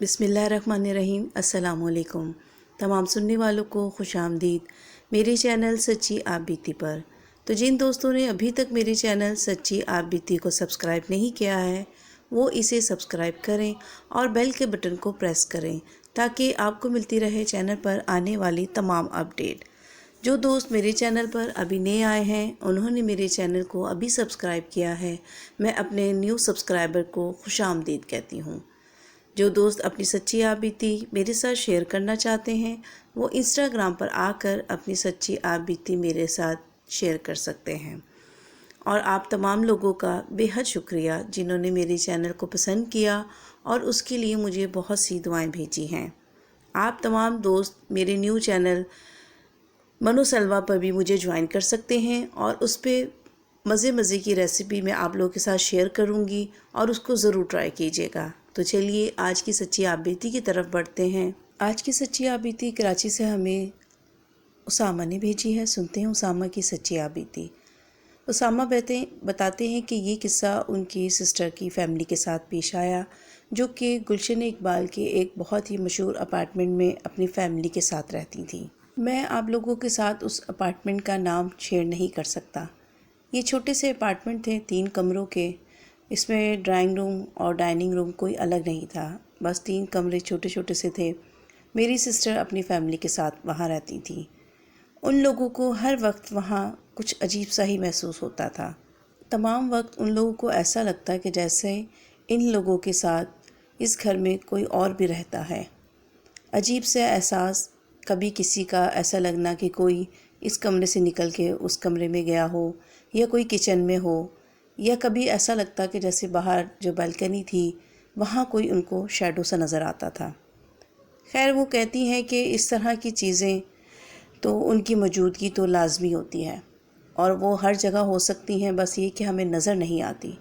بسم اللہ الرحمن الرحیم۔ السلام علیکم تمام سننے والوں کو خوش آمدید میرے چینل سچی آپ بیتی پر۔ تو جن دوستوں نے ابھی تک میرے چینل سچی آپ بیتی کو سبسکرائب نہیں کیا ہے وہ اسے سبسکرائب کریں اور بیل کے بٹن کو پریس کریں تاکہ آپ کو ملتی رہے چینل پر آنے والی تمام اپڈیٹ۔ جو دوست میرے چینل پر ابھی نئے آئے ہیں انہوں نے میرے چینل کو ابھی سبسکرائب کیا ہے، میں اپنے نیو سبسکرائبر کو خوش آمدید کہتی ہوں۔ جو دوست اپنی سچی آپ بیتی میرے ساتھ شیئر کرنا چاہتے ہیں وہ انسٹاگرام پر آ کر اپنی سچی آپ بیتی میرے ساتھ شیئر کر سکتے ہیں۔ اور آپ تمام لوگوں کا بے حد شکریہ جنہوں نے میرے چینل کو پسند کیا اور اس کے لیے مجھے بہت سی دعائیں بھیجی ہیں۔ آپ تمام دوست میرے نیو چینل منو سلوا پر بھی مجھے جوائن کر سکتے ہیں اور اس پہ مزے کی ریسیپی میں آپ لوگوں کے ساتھ شیئر کروں گی اور اس کو ضرور ٹرائی کیجیے گا۔ تو چلیے آج کی سچی آپ بیتی کی طرف بڑھتے ہیں۔ آج کی سچی آپ بیتی کراچی سے ہمیں اسامہ نے بھیجی ہے۔ سنتے ہیں اسامہ کی سچی آپ بیتی۔ اسامہ بتاتے ہیں کہ یہ قصہ ان کی سسٹر کی فیملی کے ساتھ پیش آیا جو کہ گلشن اقبال کے ایک بہت ہی مشہور اپارٹمنٹ میں اپنی فیملی کے ساتھ رہتی تھیں۔ میں آپ لوگوں کے ساتھ اس اپارٹمنٹ کا نام شیئر نہیں کر سکتا۔ یہ چھوٹے سے اپارٹمنٹ تھے 3 کمروں کے، اس میں ڈرائنگ روم اور ڈائننگ روم کوئی الگ نہیں تھا، بس 3 کمرے چھوٹے سے تھے۔ میری سسٹر اپنی فیملی کے ساتھ وہاں رہتی تھی۔ ان لوگوں کو ہر وقت وہاں کچھ عجیب سا ہی محسوس ہوتا تھا۔ تمام وقت ان لوگوں کو ایسا لگتا کہ جیسے ان لوگوں کے ساتھ اس گھر میں کوئی اور بھی رہتا ہے۔ عجیب سے احساس، کبھی کسی کا ایسا لگنا کہ کوئی اس کمرے سے نکل کے اس کمرے میں گیا ہو یا کوئی کچن میں ہو، یا کبھی ایسا لگتا کہ جیسے باہر جو بالکنی تھی وہاں کوئی ان کو شیڈو سا نظر آتا تھا۔ خیر وہ کہتی ہیں کہ اس طرح کی چیزیں تو ان کی موجودگی تو لازمی ہوتی ہے اور وہ ہر جگہ ہو سکتی ہیں، بس یہ کہ ہمیں نظر نہیں آتی،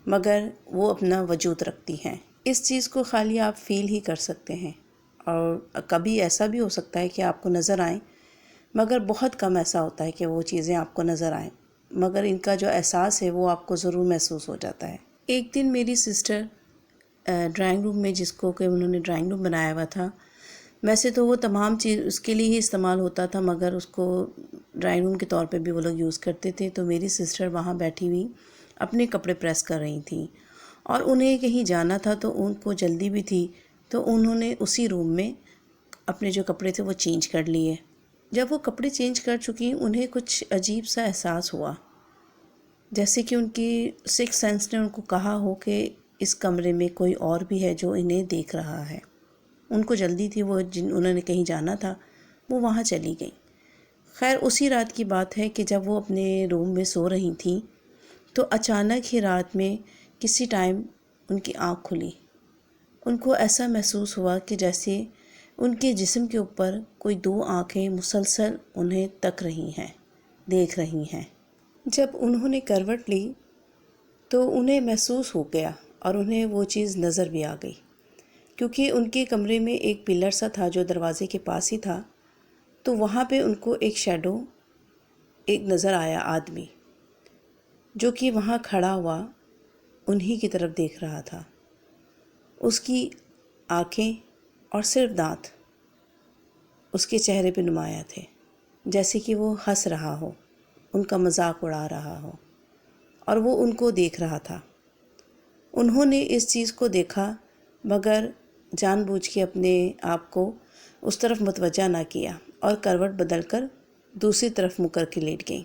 مگر وہ اپنا وجود رکھتی ہیں۔ اس چیز کو خالی آپ فیل ہی کر سکتے ہیں، اور کبھی ایسا بھی ہو سکتا ہے کہ آپ کو نظر آئیں، مگر بہت کم ایسا ہوتا ہے کہ وہ چیزیں آپ کو نظر آئیں، مگر ان کا جو احساس ہے وہ آپ کو ضرور محسوس ہو جاتا ہے۔ ایک دن میری سسٹر ڈرائنگ روم میں، جس کو کہ انہوں نے ڈرائنگ روم بنایا ہوا تھا، ویسے تو وہ تمام چیز اس کے لیے ہی استعمال ہوتا تھا مگر اس کو ڈرائنگ روم کے طور پہ بھی وہ لوگ یوز کرتے تھے، تو میری سسٹر وہاں بیٹھی ہوئی اپنے کپڑے پریس کر رہی تھیں اور انہیں کہیں جانا تھا تو ان کو جلدی بھی تھی، تو انہوں نے اسی روم میں اپنے جو کپڑے تھے وہ چینج کر لیے۔ جب وہ کپڑے چینج کر چکی انہیں کچھ عجیب سا احساس ہوا، جیسے کہ ان کی سکس سینس نے ان کو کہا ہو کہ اس کمرے میں کوئی اور بھی ہے جو انہیں دیکھ رہا ہے۔ ان کو جلدی تھی، انہوں نے کہیں جانا تھا، وہ وہاں چلی گئیں۔ خیر اسی رات کی بات ہے کہ جب وہ اپنے روم میں سو رہی تھیں تو اچانک ہی رات میں کسی ٹائم ان کی آنکھ کھلی۔ ان کو ایسا محسوس ہوا کہ جیسے ان کے جسم کے اوپر کوئی 2 آنکھیں مسلسل انہیں تک رہی ہیں، دیکھ رہی ہیں۔ جب انہوں نے کروٹ لی تو انہیں محسوس ہو گیا اور انہیں وہ چیز نظر بھی آ گئی، کیونکہ ان کے کمرے میں ایک پلر سا تھا جو دروازے کے پاس ہی تھا، تو وہاں پہ ان کو ایک شیڈو ایک نظر آیا، آدمی جو کہ وہاں کھڑا ہوا انہی کی طرف دیکھ رہا تھا۔ اس کی آنکھیں اور صرف دانت اس کے چہرے پہ نمایاں تھے، جیسے کہ وہ ہنس رہا ہو، ان کا مذاق اڑا رہا ہو، اور وہ ان کو دیکھ رہا تھا۔ انہوں نے اس چیز کو دیکھا مگر جان بوجھ کے اپنے آپ کو اس طرف متوجہ نہ کیا اور کروٹ بدل کر دوسری طرف منہ کر کے لیٹ گئیں۔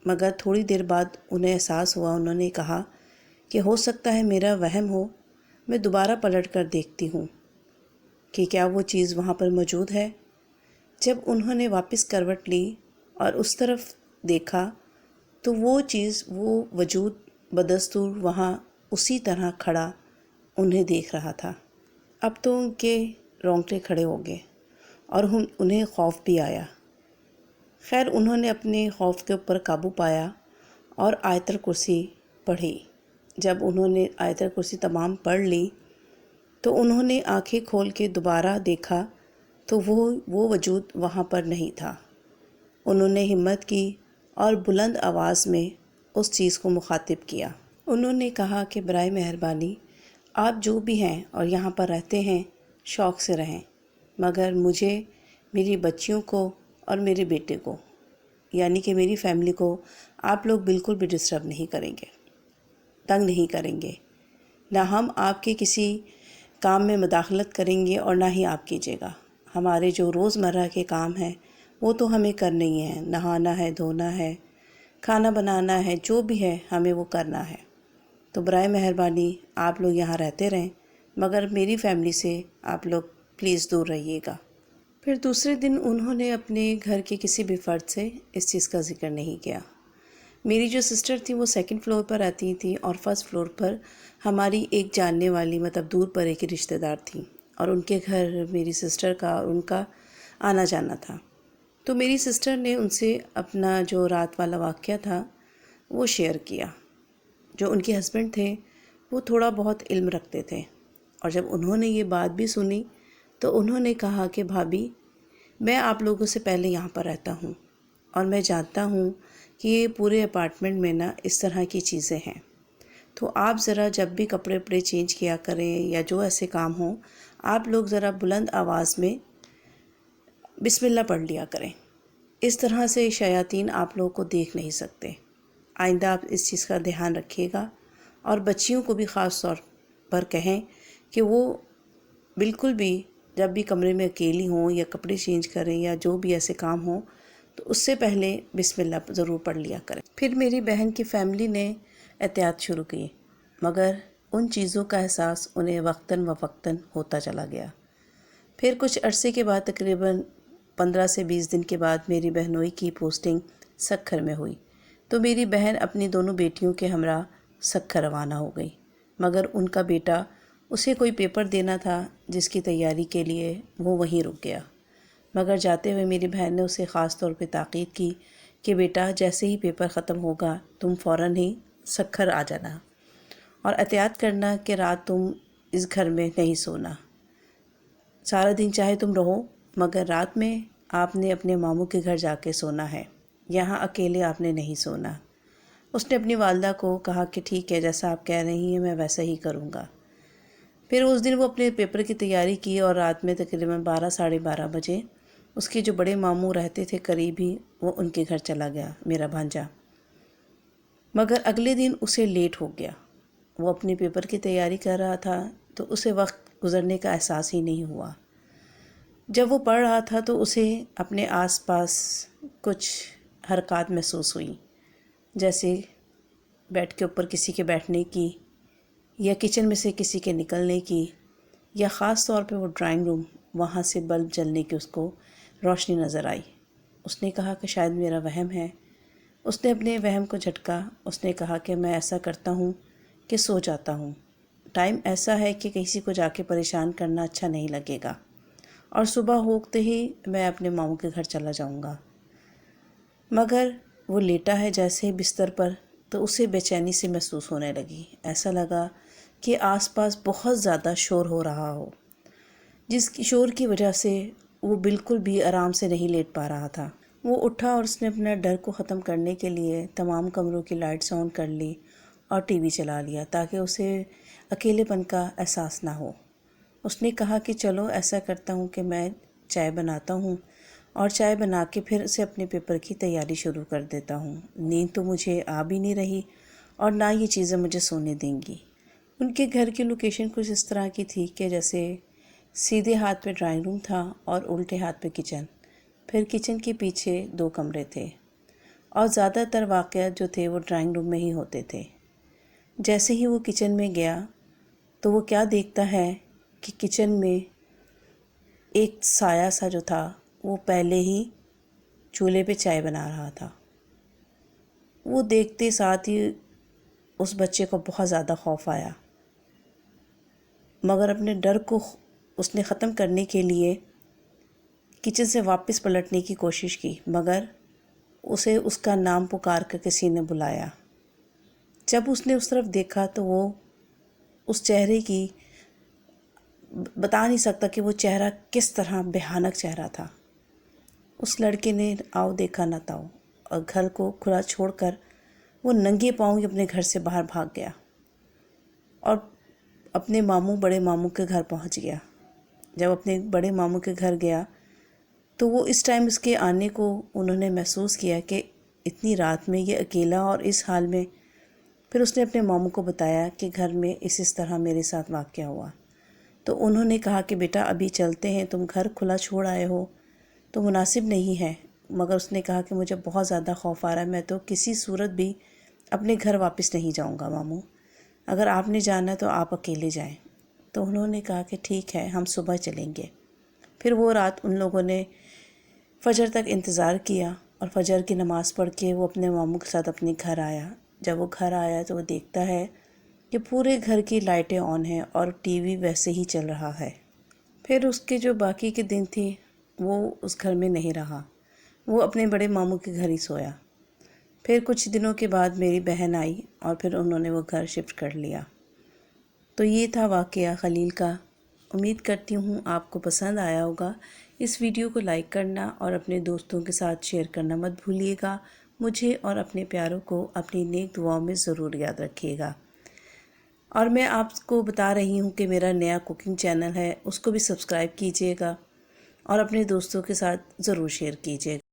مگر تھوڑی دیر بعد انہیں احساس ہوا، انہوں نے کہا کہ ہو سکتا ہے میرا وہم ہو، میں دوبارہ پلٹ کر دیکھتی ہوں کہ کیا وہ چیز وہاں پر موجود ہے۔ جب انہوں نے واپس کروٹ لی اور اس طرف دیکھا تو وہ چیز، وہ وجود بدستور وہاں اسی طرح کھڑا انہیں دیکھ رہا تھا۔ اب تو ان کے رونگٹے کھڑے ہو گئے اور انہیں خوف بھی آیا۔ خیر انہوں نے اپنے خوف کے اوپر قابو پایا اور آیت الکرسی پڑھی۔ جب انہوں نے آیت الکرسی تمام پڑھ لی تو انہوں نے آنکھیں کھول کے دوبارہ دیکھا تو وہ وجود وہاں پر نہیں تھا۔ انہوں نے ہمت کی اور بلند آواز میں اس چیز کو مخاطب کیا۔ انہوں نے کہا کہ برائے مہربانی آپ جو بھی ہیں اور یہاں پر رہتے ہیں، شوق سے رہیں، مگر مجھے، میری بچیوں کو اور میرے بیٹے کو، یعنی کہ میری فیملی کو آپ لوگ بالکل بھی ڈسٹرب نہیں کریں گے، تنگ نہیں کریں گے، نہ ہم آپ کے کسی کام میں مداخلت کریں گے اور نہ ہی آپ کیجیے گا۔ ہمارے جو روزمرہ کے کام ہیں وہ تو ہمیں کرنے ہی ہیں، نہانا ہے، دھونا ہے، کھانا بنانا ہے، جو بھی ہے ہمیں وہ کرنا ہے۔ تو برائے مہربانی آپ لوگ یہاں رہتے رہیں، مگر میری فیملی سے آپ لوگ پلیز دور رہیے گا۔ پھر دوسرے دن انہوں نے اپنے گھر کے کسی بھی فرد سے اس چیز کا ذکر نہیں کیا۔ میری جو سسٹر تھی وہ سیکنڈ فلور پر رہتی تھی اور فرسٹ فلور پر ہماری ایک جاننے والی مطلب دور پر ایک رشتہ دار تھی، اور ان کے گھر میری سسٹر کا اور ان کا آنا جانا تھا۔ تو میری سسٹر نے ان سے اپنا جو رات والا واقعہ تھا وہ شیئر کیا۔ جو ان کے ہسبینڈ تھے وہ تھوڑا بہت علم رکھتے تھے، اور جب انہوں نے یہ بات بھی سنی تو انہوں نے کہا کہ بھابھی، میں آپ لوگوں سے پہلے یہاں پر رہتا ہوں اور میں جانتا ہوں کہ یہ پورے اپارٹمنٹ میں نا اس طرح کی چیزیں ہیں، تو آپ ذرا جب بھی کپڑے وپڑے چینج کیا کریں یا جو ایسے کام ہوں، آپ لوگ ذرا بلند آواز میں بسم اللہ پڑھ لیا کریں۔ اس طرح سے شیاطین آپ لوگوں کو دیکھ نہیں سکتے۔ آئندہ آپ اس چیز کا دھیان رکھیے گا، اور بچیوں کو بھی خاص طور پر کہیں کہ وہ بالکل بھی جب بھی کمرے میں اکیلی ہوں یا کپڑے چینج کریں یا جو بھی ایسے کام ہوں تو اس سے پہلے بسم اللہ ضرور پڑھ لیا کریں۔ پھر میری بہن کی فیملی نے احتیاط شروع کی، مگر ان چیزوں کا احساس انہیں وقتاً فوقتاً ہوتا چلا گیا۔ پھر کچھ عرصے کے بعد، تقریباً 15 سے 20 دن کے بعد، میری بہنوئی کی پوسٹنگ سکھر میں ہوئی، تو میری بہن اپنی دونوں بیٹیوں کے ہمراہ سکھر روانہ ہو گئی، مگر ان کا بیٹا، اسے کوئی پیپر دینا تھا جس کی تیاری کے لیے وہ وہیں رک گیا، مگر جاتے ہوئے میری بہن نے اسے خاص طور پہ تاکید کی کہ بیٹا جیسے ہی پیپر ختم ہوگا تم فوراً ہی سکھر آ جانا، اور احتیاط کرنا کہ رات تم اس گھر میں نہیں سونا، سارا دن چاہے تم رہو مگر رات میں آپ نے اپنے ماموں کے گھر جا کے سونا ہے، یہاں اکیلے آپ نے نہیں سونا۔ اس نے اپنی والدہ کو کہا کہ ٹھیک ہے، جیسا آپ کہہ رہی ہیں میں ویسا ہی کروں گا۔ پھر اس دن وہ اپنے پیپر کی تیاری کی، اور رات میں تقریباً 12 ساڑھے 12 بجے اس کے جو بڑے ماموں رہتے تھے قریب ہی، وہ ان کے گھر چلا گیا، میرا بھانجا۔ مگر اگلے دن اسے لیٹ ہو گیا، وہ اپنے پیپر کی تیاری کر رہا تھا تو اسے وقت گزرنے کا احساس ہی نہیں ہوا۔ جب وہ پڑھ رہا تھا تو اسے اپنے آس پاس کچھ حرکات محسوس ہوئیں، جیسے بیڈ کے اوپر کسی کے بیٹھنے کی، یا کچن میں سے کسی کے نکلنے کی، یا خاص طور پہ وہ ڈرائنگ روم، وہاں سے بلب جلنے کی اس کو روشنی نظر آئی۔ اس نے کہا کہ شاید میرا وہم ہے۔ اس نے اپنے وہم کو جھٹکا، اس نے کہا کہ میں ایسا کرتا ہوں کہ سو جاتا ہوں، ٹائم ایسا ہے کہ کسی کو جا کے پریشان کرنا اچھا نہیں لگے گا، اور صبح ہوتے ہی میں اپنے ماموں کے گھر چلا جاؤں گا۔ مگر وہ لیٹا ہے جیسے ہی بستر پر، تو اسے بے چینی سے محسوس ہونے لگی، ایسا لگا کہ آس پاس بہت زیادہ شور ہو رہا ہو، جس کی شور کی وجہ سے وہ بالکل بھی آرام سے نہیں لیٹ پا رہا تھا۔ وہ اٹھا اور اس نے اپنا ڈر کو ختم کرنے کے لیے تمام کمروں کی لائٹس آن کر لی اور ٹی وی چلا لیا تاکہ اسے اکیلے پن کا احساس نہ ہو۔ اس نے کہا کہ چلو ایسا کرتا ہوں کہ میں چائے بناتا ہوں، اور چائے بنا کے پھر اسے اپنے پیپر کی تیاری شروع کر دیتا ہوں، نیند تو مجھے آ بھی نہیں رہی اور نہ یہ چیزیں مجھے سونے دیں گی۔ ان کے گھر کی لوکیشن کچھ اس طرح کی تھی کہ جیسے سیدھے ہاتھ پہ ڈرائنگ روم تھا اور الٹے ہاتھ پہ کچن، پھر کچن کے پیچھے 2 کمرے تھے، اور زیادہ تر واقعات جو تھے وہ ڈرائنگ روم میں ہی ہوتے تھے۔ جیسے ہی وہ کچن میں گیا تو وہ کیا دیکھتا ہے کہ کچن میں ایک سایہ سا جو تھا وہ پہلے ہی چولہے پہ چائے بنا رہا تھا۔ وہ دیکھتے ساتھ ہی اس بچے کو بہت زیادہ خوف آیا، مگر اپنے ڈر کو اس نے ختم کرنے کے لیے کچن سے واپس پلٹنے کی کوشش کی، مگر اسے اس کا نام پکار کر کسی نے بلایا۔ جب اس نے اس طرف دیکھا تو وہ اس چہرے کی بتا نہیں سکتا کہ وہ چہرہ کس طرح بھیانک چہرہ تھا۔ اس لڑکے نے آؤ دیکھا نہ تاؤ، اور گھر کو کھلا چھوڑ کر وہ ننگے پاؤں اپنے گھر سے باہر بھاگ گیا اور اپنے ماموں بڑے ماموں کے گھر پہنچ گیا۔ جب اپنے بڑے ماموں کے گھر گیا تو وہ اس ٹائم اس کے آنے کو انہوں نے محسوس کیا کہ اتنی رات میں یہ اکیلا اور اس حال میں. پھر اس نے اپنے ماموں کو بتایا کہ گھر میں اس طرح میرے ساتھ واقعہ ہوا. تو انہوں نے کہا کہ بیٹا ابھی چلتے ہیں، تم گھر کھلا چھوڑ آئے ہو تو مناسب نہیں ہے. مگر اس نے کہا کہ مجھے بہت زیادہ خوف آ رہا ہے، میں تو کسی صورت بھی اپنے گھر واپس نہیں جاؤں گا ماموں، اگر آپ نے جانا ہے تو آپ اکیلے جائیں. تو انہوں نے کہا کہ ٹھیک ہے، ہم صبح چلیں گے. پھر وہ رات ان لوگوں نے فجر تک انتظار کیا اور فجر کی نماز پڑھ کے وہ اپنے ماموں کے ساتھ اپنے گھر آیا. جب وہ گھر آیا تو وہ دیکھتا ہے کہ پورے گھر کی لائٹیں آن ہیں اور ٹی وی ویسے ہی چل رہا ہے. پھر اس کے جو باقی کے دن تھے وہ اس گھر میں نہیں رہا، وہ اپنے بڑے ماموں کے گھر ہی سویا. پھر کچھ دنوں کے بعد میری بہن آئی اور پھر انہوں نے وہ گھر شفٹ کر لیا. تو یہ تھا واقعہ خلیل کا. امید کرتی ہوں آپ کو پسند آیا ہوگا. اس ویڈیو کو لائک کرنا اور اپنے دوستوں کے ساتھ شیئر کرنا مت بھولیے گا. مجھے اور اپنے پیاروں کو اپنی نیک دعاؤں میں ضرور یاد رکھیے گا. اور میں آپ کو بتا رہی ہوں کہ میرا نیا کوکنگ چینل ہے، اس کو بھی سبسکرائب کیجیے گا اور اپنے دوستوں کے ساتھ ضرور شیئر کیجیے گا.